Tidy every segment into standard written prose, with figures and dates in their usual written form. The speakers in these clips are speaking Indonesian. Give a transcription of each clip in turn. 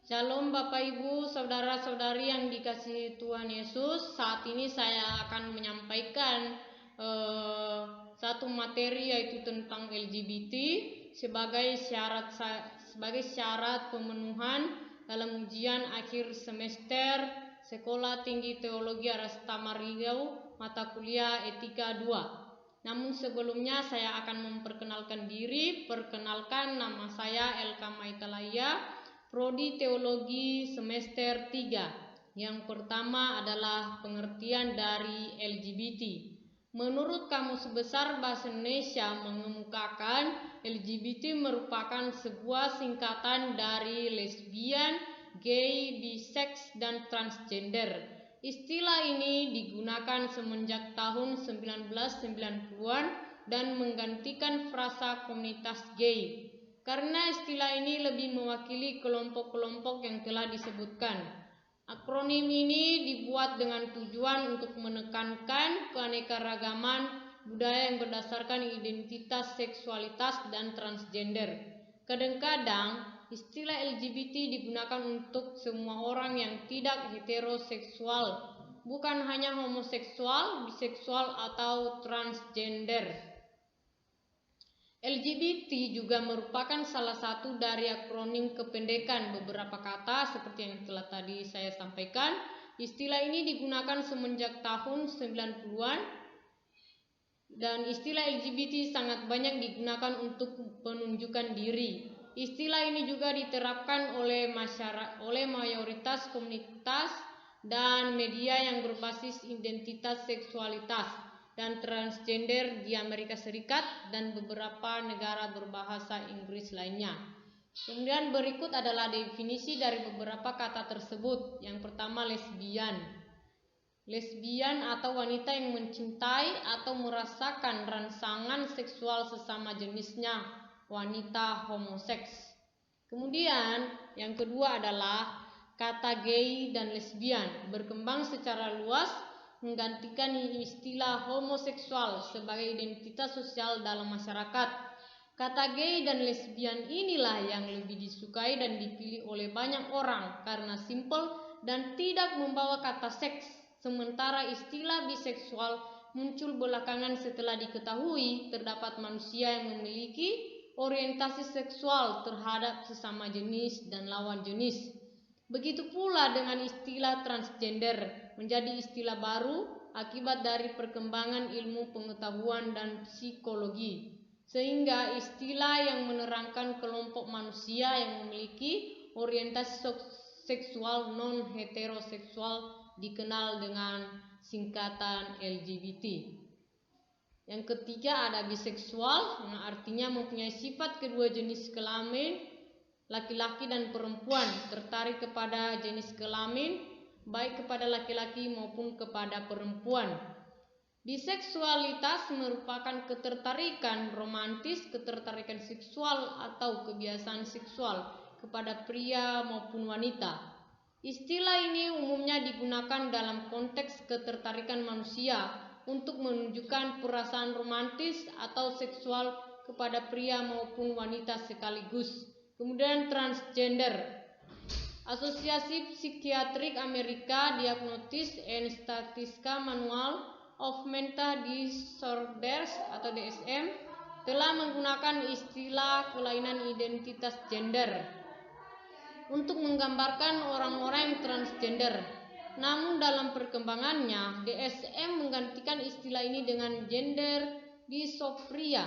Shalom Bapak Ibu, saudara-saudari yang dikasihi Tuhan Yesus. Saat ini saya akan menyampaikan satu materi, yaitu tentang LGBT sebagai syarat pemenuhan dalam ujian akhir semester Sekolah Tinggi Teologi Arastama Riau mata kuliah Etika 2. Namun sebelumnya saya akan memperkenalkan diri. Perkenalkan, nama saya Elka Maitalaya, Prodi Teologi semester 3. Yang pertama adalah pengertian dari LGBT. Menurut Kamus Besar Bahasa Indonesia mengemukakan LGBT merupakan sebuah singkatan dari lesbian, gay, biseks, dan transgender. Istilah ini digunakan semenjak tahun 1990-an dan menggantikan frasa komunitas gay. Karena istilah ini lebih mewakili kelompok-kelompok yang telah disebutkan. Akronim ini dibuat dengan tujuan untuk menekankan keanekaragaman budaya yang berdasarkan identitas, seksualitas, dan transgender. Kadang-kadang istilah LGBT digunakan untuk semua orang yang tidak heteroseksual, bukan hanya homoseksual, biseksual, atau transgender. LGBT juga merupakan salah satu dari akronim kependekan beberapa kata seperti yang telah tadi saya sampaikan. Istilah ini digunakan semenjak tahun 90-an dan istilah LGBT sangat banyak digunakan untuk penunjukan diri. Istilah ini juga diterapkan oleh mayoritas komunitas dan media yang berbasis identitas seksualitas dan transgender di Amerika Serikat dan beberapa negara berbahasa Inggris lainnya. Kemudian berikut adalah definisi dari beberapa kata tersebut. Yang pertama, lesbian. Lesbian atau wanita yang mencintai atau merasakan rangsangan seksual sesama jenisnya, wanita homoseks. Kemudian yang kedua adalah kata gay dan lesbian, berkembang secara luas menggantikan istilah homoseksual sebagai identitas sosial dalam masyarakat. Kata gay dan lesbian inilah yang lebih disukai dan dipilih oleh banyak orang karena simpel dan tidak membawa kata seks. Sementara istilah biseksual muncul belakangan setelah diketahui terdapat manusia yang memiliki orientasi seksual terhadap sesama jenis dan lawan jenis. Begitu pula dengan istilah transgender, menjadi istilah baru akibat dari perkembangan ilmu pengetahuan dan psikologi, sehingga istilah yang menerangkan kelompok manusia yang memiliki orientasi seksual non-heteroseksual dikenal dengan singkatan LGBT. Yang ketiga ada biseksual, yang artinya mempunyai sifat kedua jenis kelamin, laki-laki dan perempuan, tertarik kepada jenis kelamin baik kepada laki-laki maupun kepada perempuan. Biseksualitas merupakan ketertarikan romantis, ketertarikan seksual atau kebiasaan seksual kepada pria maupun wanita. Istilah ini umumnya digunakan dalam konteks ketertarikan manusia untuk menunjukkan perasaan romantis atau seksual kepada pria maupun wanita sekaligus. Kemudian transgender. Asosiasi Psikiatrik Amerika Diagnosis and Statistical Manual of Mental Disorders atau DSM telah menggunakan istilah kelainan identitas gender untuk menggambarkan orang-orang yang transgender. Namun dalam perkembangannya, DSM menggantikan istilah ini dengan gender dysphoria,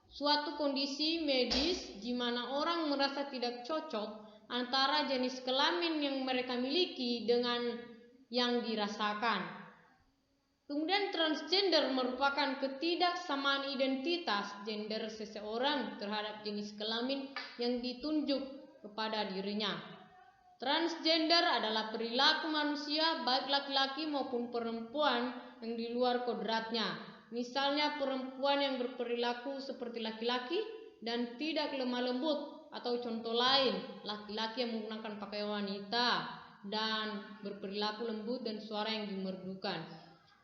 suatu kondisi medis di mana orang merasa tidak cocok antara jenis kelamin yang mereka miliki dengan yang dirasakan. Kemudian transgender merupakan ketidaksamaan identitas gender seseorang terhadap jenis kelamin yang ditunjuk kepada dirinya. Transgender adalah perilaku manusia baik laki-laki maupun perempuan yang di luar kodratnya. Misalnya perempuan yang berperilaku seperti laki-laki dan tidak lemah lembut, atau contoh lain laki-laki yang menggunakan pakaian wanita dan berperilaku lembut dan suara yang dimerdukan.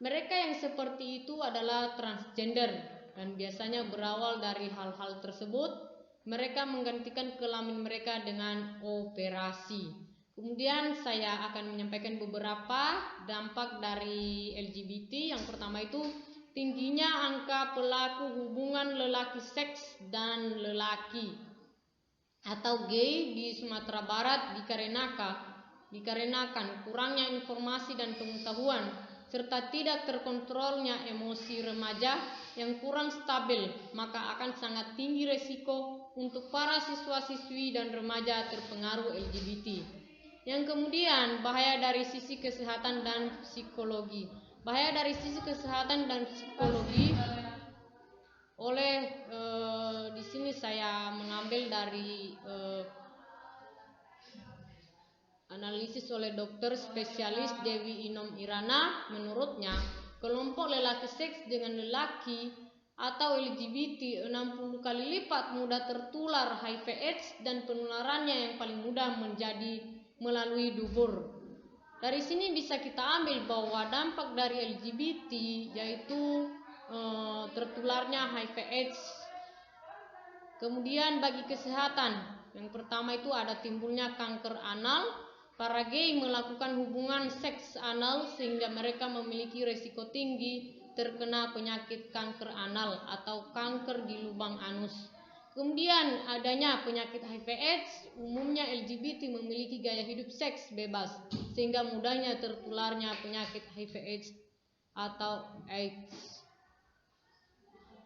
Mereka yang seperti itu adalah transgender dan biasanya berawal dari hal-hal tersebut. Mereka menggantikan kelamin mereka dengan operasi. Kemudian saya akan menyampaikan beberapa dampak dari LGBT. Yang pertama itu tingginya angka pelaku hubungan lelaki seks dan lelaki atau gay di Sumatera Barat dikarenakan kurangnya informasi dan pengetahuan serta tidak terkontrolnya emosi remaja yang kurang stabil, maka akan sangat tinggi resiko untuk para siswa-siswi dan remaja terpengaruh LGBT. Yang kemudian bahaya dari sisi kesehatan dan psikologi. Bahaya dari sisi kesehatan dan psikologi di sini saya mengambil dari analisis oleh dokter spesialis Dewi Inom Irana. Menurutnya, kelompok lelaki seks dengan lelaki atau LGBT 60 kali lipat mudah tertular HIV/AIDS dan penularannya yang paling mudah menjadi melalui dubur. Dari sini bisa kita ambil bahwa dampak dari LGBT yaitu tertularnya HIV/AIDS. Kemudian bagi kesehatan, yang pertama itu ada timbulnya kanker anal. Para gay melakukan hubungan seks anal sehingga mereka memiliki resiko tinggi terkena penyakit kanker anal atau kanker di lubang anus. Kemudian adanya penyakit HIV/AIDS, umumnya LGBT memiliki gaya hidup seks bebas sehingga mudahnya tertularnya penyakit HIV/AIDS atau AIDS.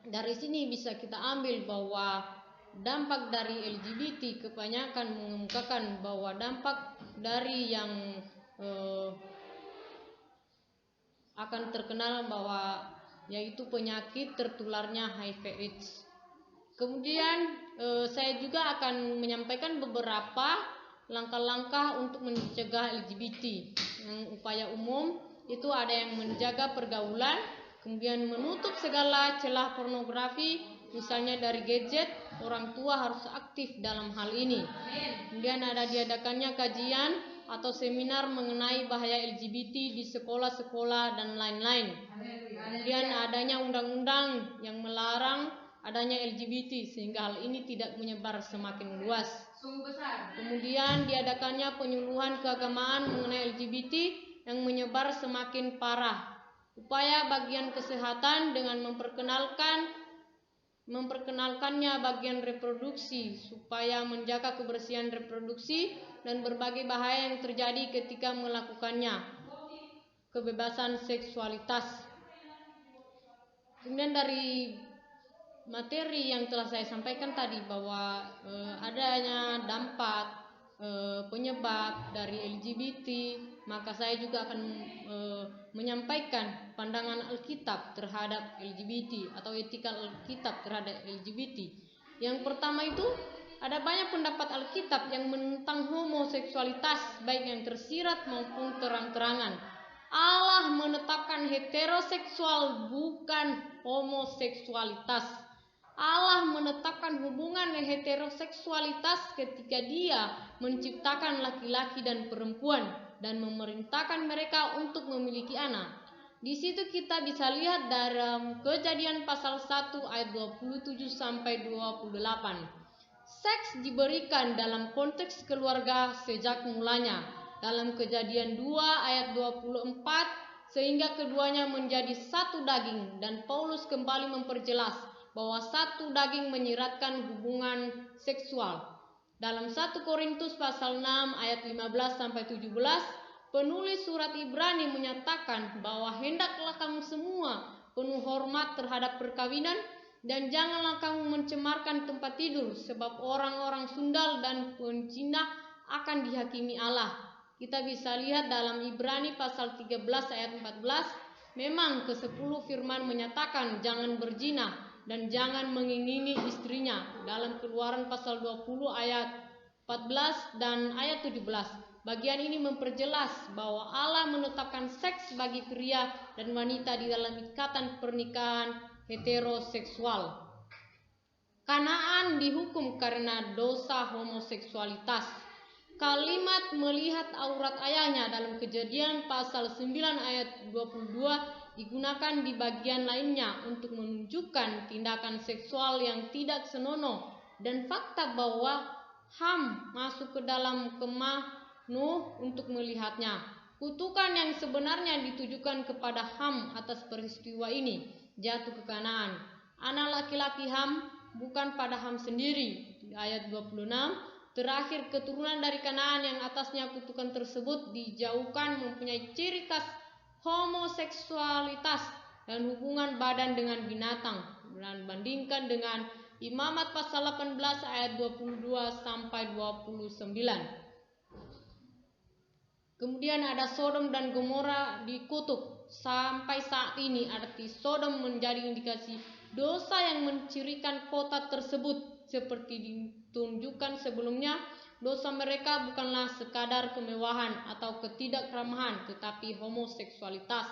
Dari sini bisa kita ambil bahwa dampak dari LGBT kebanyakan mengemukakan bahwa dampak dari yang akan terkenal bahwa yaitu penyakit tertularnya HIV/AIDS. Kemudian saya juga akan menyampaikan beberapa langkah-langkah untuk mencegah LGBT. Yang upaya umum itu ada yang menjaga pergaulan, kemudian menutup segala celah pornografi, misalnya dari gadget. Orang tua harus aktif dalam hal ini. Kemudian ada diadakannya kajian atau seminar mengenai bahaya LGBT di sekolah-sekolah dan lain-lain. Kemudian adanya undang-undang yang melarang adanya LGBT sehingga hal ini tidak menyebar semakin luas. Kemudian diadakannya penyuluhan keagamaan mengenai LGBT yang menyebar semakin parah. Upaya bagian kesehatan dengan memperkenalkannya bagian reproduksi supaya menjaga kebersihan reproduksi dan berbagai bahaya yang terjadi ketika melakukannya. Kebebasan seksualitas. Kemudian dari materi yang telah saya sampaikan tadi bahwa adanya dampak penyebab dari LGBT, maka saya juga akan menyampaikan pandangan Alkitab terhadap LGBT atau etika Alkitab terhadap LGBT. Yang pertama itu ada banyak pendapat Alkitab yang menentang homoseksualitas baik yang tersirat maupun terang-terangan. Allah menetapkan heteroseksual bukan homoseksualitas. Allah menetapkan hubungan heteroseksualitas ketika Dia menciptakan laki-laki dan perempuan dan memerintahkan mereka untuk memiliki anak. Di situ kita bisa lihat dalam Kejadian pasal 1 ayat 27 sampai 28. Seks diberikan dalam konteks keluarga sejak mulanya. Dalam Kejadian 2 ayat 24, sehingga keduanya menjadi satu daging, dan Paulus kembali memperjelas bahwa satu daging menyiratkan hubungan seksual. Dalam 1 Korintus pasal 6 ayat 15 sampai 17, penulis surat Ibrani menyatakan bahwa hendaklah kamu semua penuh hormat terhadap perkawinan dan janganlah kamu mencemarkan tempat tidur, sebab orang-orang sundal dan pencina akan dihakimi Allah. Kita bisa lihat dalam Ibrani pasal 13 ayat 14, memang ke-10 firman menyatakan jangan berzina dan jangan mengingingi istrinya. Dalam Keluaran pasal 20 ayat 14 dan ayat 17, bagian ini memperjelas bahwa Allah menetapkan seks bagi pria dan wanita di dalam ikatan pernikahan heteroseksual. Kanaan dihukum karena dosa homoseksualitas. Kalimat melihat aurat ayahnya dalam Kejadian pasal 9 ayat 22 digunakan di bagian lainnya untuk menunjukkan tindakan seksual yang tidak senonoh dan fakta bahwa Ham masuk ke dalam kemah Nuh untuk melihatnya. Kutukan yang sebenarnya ditujukan kepada Ham atas peristiwa ini jatuh ke Kanaan. Anak laki-laki Ham bukan pada Ham sendiri. Di ayat 26, terakhir keturunan dari Kanaan yang atasnya kutukan tersebut dijauhkan mempunyai ciri khas homoseksualitas dan hubungan badan dengan binatang. Dan bandingkan dengan Imamat pasal 18 ayat 22 sampai 29. Kemudian ada Sodom dan Gomora dikutuk. Sampai saat ini arti Sodom menjadi indikasi dosa yang mencirikan kota tersebut. Seperti ditunjukkan sebelumnya, dosa mereka bukanlah sekadar kemewahan atau ketidakkeramahan, tetapi homoseksualitas.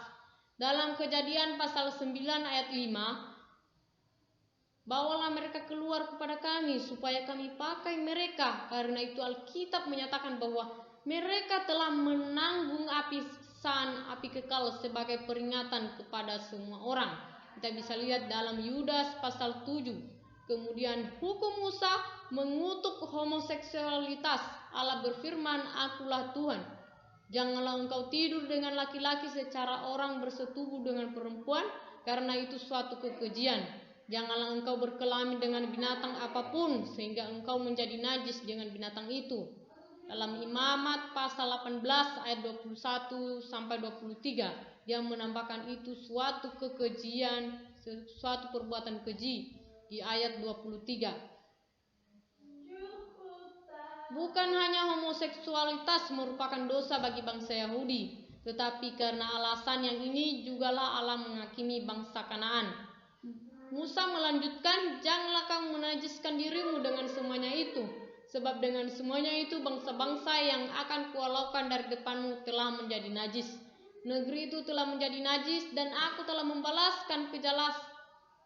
Dalam Kejadian pasal 9 ayat 5, bawalah mereka keluar kepada kami supaya kami pakai mereka. Karena itu Alkitab menyatakan bahwa mereka telah menanggung api kekal sebagai peringatan kepada semua orang. Kita bisa lihat dalam Yudas pasal 7. Kemudian hukum Musa mengutuk homoseksualitas. Allah berfirman, "Akulah Tuhan. Janganlah engkau tidur dengan laki-laki secara orang bersetubuh dengan perempuan, karena itu suatu kekejian. Janganlah engkau berkelamin dengan binatang apapun sehingga engkau menjadi najis dengan binatang itu." Dalam Imamat pasal 18 ayat 21 sampai 23, dia menambahkan itu suatu kekejian, suatu perbuatan keji di ayat 23. Bukan hanya homoseksualitas merupakan dosa bagi bangsa Yahudi, tetapi karena alasan yang ini jugalah Allah menghakimi bangsa Kanaan. Musa melanjutkan, "Janganlah kamu menajiskan dirimu dengan semuanya itu, sebab dengan semuanya itu bangsa-bangsa yang akan kuhalaukan dari depanmu telah menjadi najis. Negeri itu telah menjadi najis dan aku telah membalaskan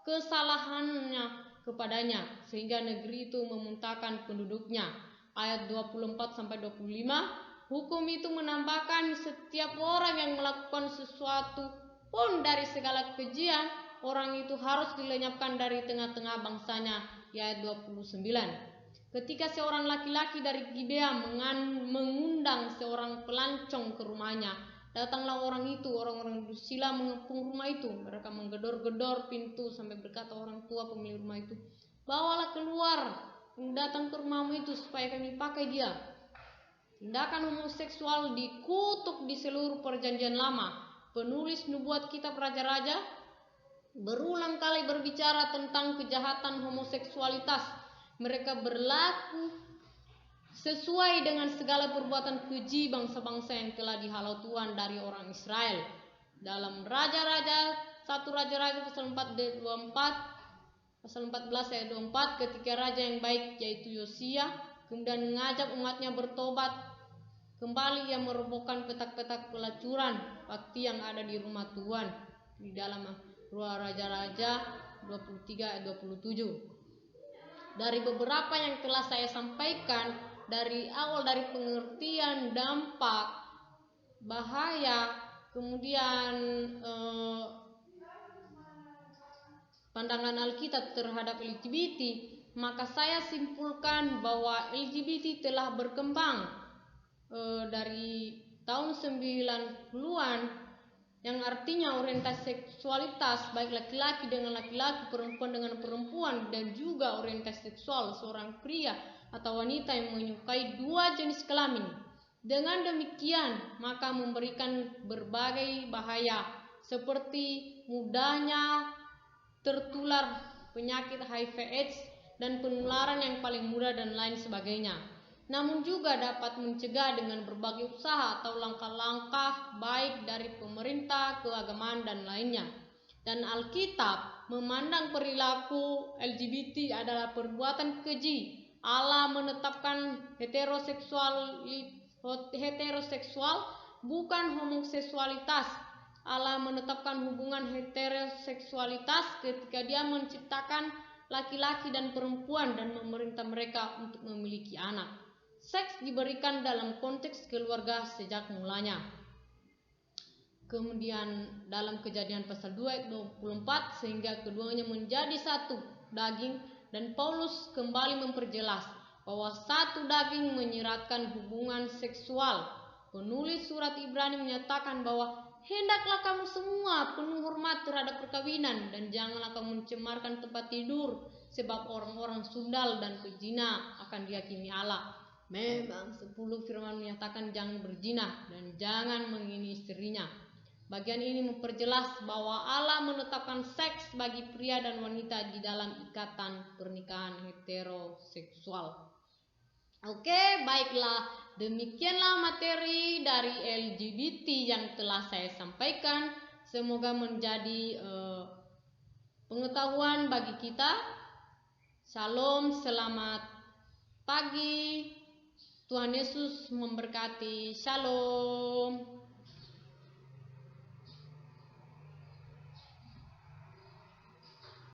kesalahannya kepadanya, sehingga negeri itu memuntahkan penduduknya." Ayat 24 sampai 25. Hukum itu menambahkan setiap orang yang melakukan sesuatu pun dari segala kejian, orang itu harus dilenyapkan dari tengah-tengah bangsanya. Ayat 29. Ketika seorang laki-laki dari Gibea mengundang seorang pelancong ke rumahnya, datanglah orang Dusila mengepung rumah itu. Mereka menggedor-gedor pintu sampai berkata orang tua pemilik rumah itu, "Bawalah keluar, datang ke rumahmu itu supaya kami pakai dia." Tindakan homoseksual dikutuk di seluruh perjanjian lama. Penulis nubuat kitab Raja-Raja berulang kali berbicara tentang kejahatan homoseksualitas. Mereka berlaku sesuai dengan segala perbuatan keji bangsa-bangsa yang telah dihalau Tuhan dari orang Israel. Dalam Raja-Raja 1 Raja-Raja pasal 4 ayat 24, pasal 14 ayat 24, ketika raja yang baik yaitu Yosia kemudian mengajak umatnya bertobat, kembali ia merobohkan petak-petak pelacuran bakti yang ada di rumah Tuhan. Di dalam 2 Raja-Raja 23 ayat 27. Dari beberapa yang telah saya sampaikan dari awal, dari pengertian dampak, bahaya, kemudian pandangan Alkitab terhadap LGBT, maka saya simpulkan bahwa LGBT telah berkembang dari tahun 90-an, yang artinya orientasi seksualitas baik laki-laki dengan laki-laki, perempuan dengan perempuan, dan juga orientasi seksual seorang pria atau wanita yang menyukai dua jenis kelamin. Dengan demikian maka memberikan berbagai bahaya seperti mudahnya tertular penyakit HIV/AIDS dan penularan yang paling mudah dan lain sebagainya. Namun juga dapat mencegah dengan berbagai usaha atau langkah-langkah baik dari pemerintah, keagamaan, dan lainnya. Dan Alkitab memandang perilaku LGBT adalah perbuatan keji. Allah menetapkan heteroseksual bukan homoseksualitas. Allah menetapkan hubungan heteroseksualitas ketika Dia menciptakan laki-laki dan perempuan dan memerintah mereka untuk memiliki anak. Seks diberikan dalam konteks keluarga sejak mulanya. Kemudian dalam Kejadian pasal 2 ayat 24, sehingga keduanya menjadi satu daging, dan Paulus kembali memperjelas bahwa satu daging menyiratkan hubungan seksual. Penulis surat Ibrani menyatakan bahwa hendaklah kamu semua penuh hormat terhadap perkawinan dan janganlah kamu mencemarkan tempat tidur, sebab orang-orang sundal dan pezina akan dihakimi Allah. Memang 10 firman menyatakan jangan berzina dan jangan mengingini istrinya. Bagian ini memperjelas bahwa Allah menetapkan seks bagi pria dan wanita di dalam ikatan pernikahan heteroseksual. Oke, baiklah, demikianlah materi dari LGBT yang telah saya sampaikan. Semoga menjadi pengetahuan bagi kita. Shalom, selamat pagi. Tuhan Yesus memberkati. Shalom.